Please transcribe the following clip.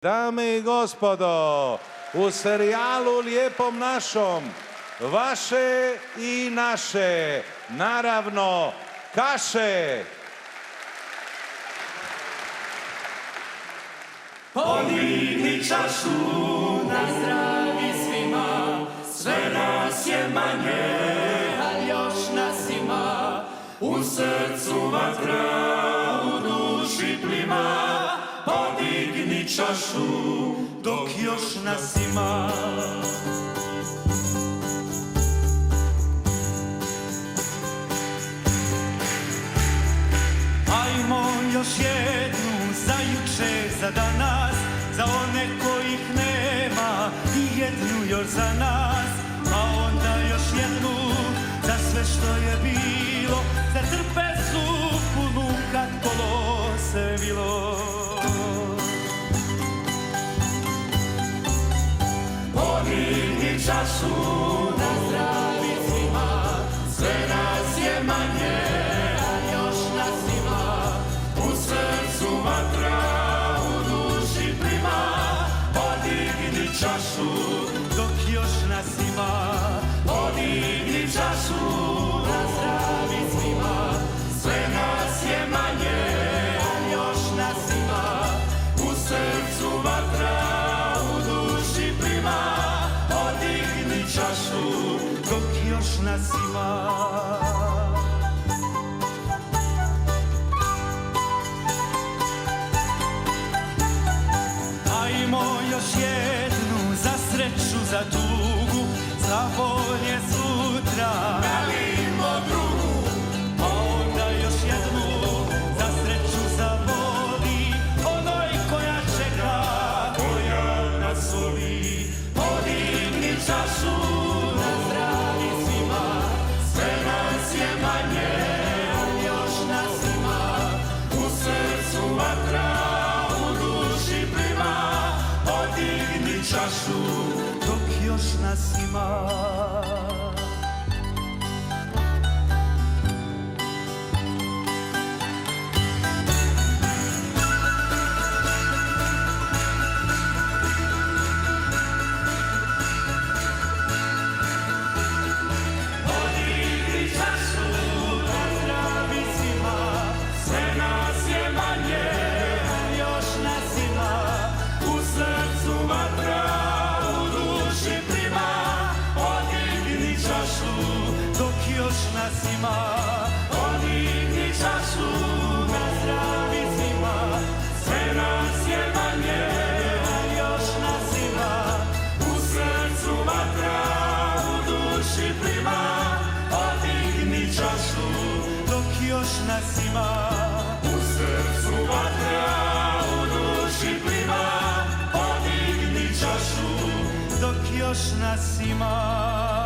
Dame i gospodo, u serijalu Lijepom našom, vaše i naše, naravno, kaše. Podigni čašu na zdravi svima, sve nas je manje, ali još nas ima. U srcu vatra, u duši plima, podigni čašu dok još nas ima. Ajmo još jednu za juče, za danas, za one kojih nema, i jednu još za nas, a onda još jednu za sve što je bilo, za trpezu punu kad kolo se bilo. Podigni čašu na zdravi svima, sve nas je manje, a još nas ima. U srcu vatra, u duši plima, podigni čašu dok još nas ima. Podigni čašu na zdravi svima, sve nas je manje, a još nas ima. U srcu vatra, u duši plima, podigni čašu dok još nas ima. Ajmo još jednu za sreću, za tugu, za bolje sutra. Velimo drugu, a onda još jednu za sreću, za voli, onoj koja čeka, koja nas voli. Podigni čašu na zdravi svima, sve nas je manje, a još nas ima. U srcu vatra, u duši plima, podigni čašu dok još nas ima. Podigni čašu na zdravi svima, sve nas je manje, a još nas ima. U srcu vatra, u duši plima, podigni čašu dok još nas ima. Podigni čašu na zdravi svima, sve nas je manje, a još nas ima. U srcu vatra, u duši plima, podigni čašu dok još nas ima. U srcu vatra, u duši plima, podigni čašu dok još nas ima.